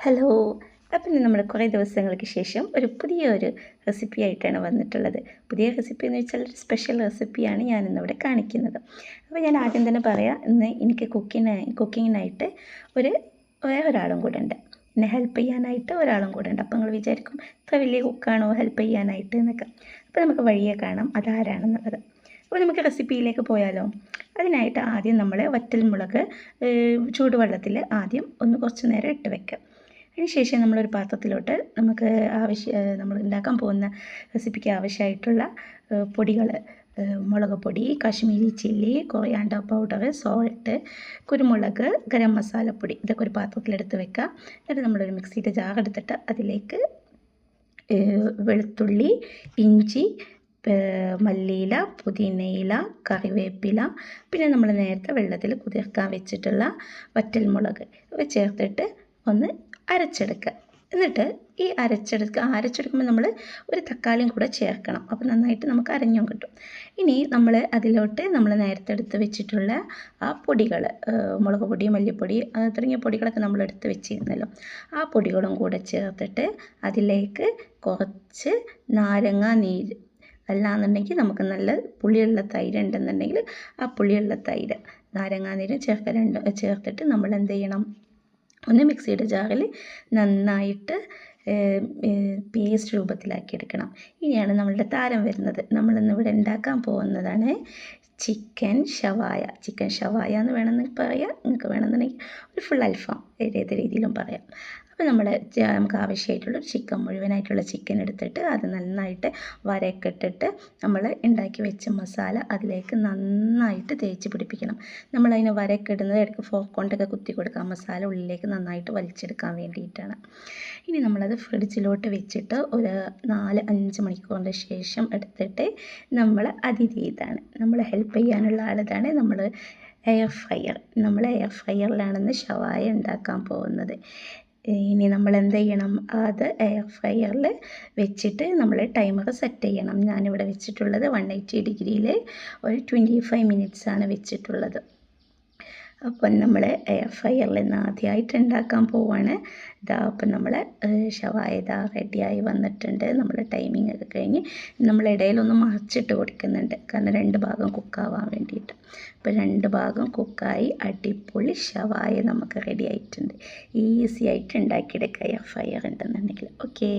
Hello. അപ്പം നമ്മൾ കുറേ ദിവസങ്ങൾക്ക് ശേഷം ഒരു പുതിയൊരു റെസിപ്പി ആയിട്ടാണ് വന്നിട്ടുള്ളത്. പുതിയ റെസിപ്പി എന്ന് വെച്ചാൽ ഒരു സ്പെഷ്യൽ റെസിപ്പിയാണ് ഞാനിന്നിവിടെ കാണിക്കുന്നത്. അപ്പോൾ ഞാൻ ആദ്യം തന്നെ പറയാം, ഇന്ന് എനിക്ക് കുക്കിങ്ങിനായിട്ട് വേറൊരാളും കൂടെ ഉണ്ട്. എന്നെ ഹെൽപ്പ് ചെയ്യാനായിട്ട് ഒരാളും കൂടെ ഉണ്ട്. അപ്പോൾ നിങ്ങൾ വിചാരിക്കും ഇത്ര വലിയ കുക്കാണോ ഹെൽപ്പ് ചെയ്യാനായിട്ട് എന്നൊക്കെ. അപ്പോൾ നമുക്ക് വഴിയെ കാണാം അതാരാണെന്നുള്ളത്. അപ്പോൾ നമുക്ക് റെസിപ്പിയിലേക്ക് പോയാലോ. അതിനായിട്ട് ആദ്യം നമ്മൾ വറ്റൽമുളക് ചൂടുവെള്ളത്തിൽ ആദ്യം കുറച്ച് നേരം ഇട്ട് വെക്കാം. അതിനുശേഷം നമ്മളൊരു പാത്രത്തിലോട്ട് നമ്മൾ ഉണ്ടാക്കാൻ പോകുന്ന റെസിപ്പിക്ക് ആവശ്യമായിട്ടുള്ള പൊടികൾ, മുളക് പൊടി, Kashmiri chilli, coriander powder, salt, കുരുമുളക്, ഗരം മസാലപ്പൊടി, ഇതൊക്കെ ഒരു പാത്രത്തിലെടുത്ത് വെക്കുക. എന്നിട്ട് നമ്മളൊരു മിക്സിയുടെ ജാർ എടുത്തിട്ട് അതിലേക്ക് വെളുത്തുള്ളി, ഇഞ്ചി, മല്ലിയില, പുതിനയില, കറിവേപ്പില, പിന്നെ നമ്മൾ നേരത്തെ വെള്ളത്തിൽ കുതിർക്കാൻ വെച്ചിട്ടുള്ള വറ്റൽമുളക് ഇവ ചേർത്തിട്ട് ഒന്ന് അരച്ചെടുക്കുക. എന്നിട്ട് ഈ അരച്ചെടുക്കുമ്പോൾ നമ്മൾ ഒരു തക്കാളിയും കൂടെ ചേർക്കണം. അപ്പോൾ നന്നായിട്ട് നമുക്ക് അരഞ്ഞും കിട്ടും. ഇനി നമ്മൾ അതിലോട്ട് നമ്മൾ നേരത്തെ എടുത്ത് വെച്ചിട്ടുള്ള ആ പൊടികൾ, മുളക് പൊടി, മല്ലിപ്പൊടി തുടങ്ങിയ പൊടികളൊക്കെ നമ്മൾ എടുത്ത് വെച്ചിരുന്നല്ലോ, ആ പൊടികളും കൂടെ ചേർത്തിട്ട് അതിലേക്ക് കുറച്ച് നാരങ്ങ നീര്, അല്ലാന്നുണ്ടെങ്കിൽ നമുക്ക് നല്ല പുളിയുള്ള തൈര് ഉണ്ടെന്നുണ്ടെങ്കിൽ ആ പുളിയുള്ള തൈര്, നാരങ്ങാനീര് ചേർത്തിട്ട് നമ്മൾ എന്ത് ചെയ്യണം, ഒന്ന് മിക്സിയുടെ ജാറിൽ നന്നായിട്ട് പേസ്റ്റ് രൂപത്തിലാക്കി എടുക്കണം. ഇനിയാണ് നമ്മളുടെ താരം വരുന്നത്. നമ്മളിന്നിവിടെ ഉണ്ടാക്കാൻ പോകുന്നതാണ് ചിക്കൻ ഷവായ എന്ന് വേണമെന്ന് പറയാം. നിങ്ങൾക്ക് വേണമെന്നുണ്ടെങ്കിൽ ഒരു ഫുൾ അൽഫാം ഏത് രീതിയിലും പറയാം. അപ്പോൾ നമുക്ക് ആവശ്യമായിട്ടുള്ള മുഴുവനായിട്ടുള്ള ചിക്കൻ എടുത്തിട്ട് അത് നന്നായിട്ട് വരയൊക്കെ ഇട്ടിട്ട് നമ്മൾ ഉണ്ടാക്കി വെച്ച മസാല അതിലേക്ക് നന്നായിട്ട് തേച്ച് പിടിപ്പിക്കണം. നമ്മളതിന് വരയൊക്കെ ഇടുന്നത് ഇടയ്ക്ക് ഫോർക്ക് കൊണ്ടൊക്കെ കുത്തി കൊടുക്കാം, മസാല ഉള്ളിലേക്ക് നന്നായിട്ട് വലിച്ചെടുക്കാൻ വേണ്ടിയിട്ടാണ്. ഇനി നമ്മളത് ഫ്രിഡ്ജിലോട്ട് വെച്ചിട്ട് ഒരു 4-5 മണിക്കൂറിന് ശേഷം എടുത്തിട്ട് നമ്മൾ ഇതാണ് നമ്മൾ ഹെൽപ്പ് ചെയ്യാനുള്ള ആളിതാണ് നമ്മൾ എയർ ഫ്രയറിലാണെന്ന് ഷവായ ഉണ്ടാക്കാൻ പോകുന്നത്. ഇനി നമ്മൾ എന്ത് ചെയ്യണം, അത് എയർ ഫ്രയറിൽ വെച്ചിട്ട് നമ്മൾ ടൈമർ സെറ്റ് ചെയ്യണം. ഞാനിവിടെ വെച്ചിട്ടുള്ളത് 180 ഡിഗ്രിയിൽ ഒരു 25 മിനിറ്റ്സാണ് വെച്ചിട്ടുള്ളത്. അപ്പം നമ്മൾ എയർ ഫ്രയറിൽ നിന്ന് ആദ്യമായിട്ട് ഉണ്ടാക്കാൻ പോവാണ്. അപ്പം നമ്മൾ ഷവായ റെഡിയായി വന്നിട്ടുണ്ട്. നമ്മൾ ടൈമിംഗ് ഒക്കെ കഴിഞ്ഞ് നമ്മൾ ഇടയിലൊന്ന് മറിച്ചിട്ട് കൊടുക്കുന്നുണ്ട്, കാരണം 2 ഭാഗം കുക്കാവാൻ വേണ്ടിയിട്ട്. അപ്പോൾ 2 ഭാഗം കുക്കായി അടിപൊളി ഷവായ നമുക്ക് റെഡി ആയിട്ടുണ്ട്. ഈസി ആയിട്ട് ഉണ്ടാക്കിയെടുക്കുക എയർ ഫ്രയർ ഉണ്ടെന്നുണ്ടെങ്കിൽ. ഓക്കേ.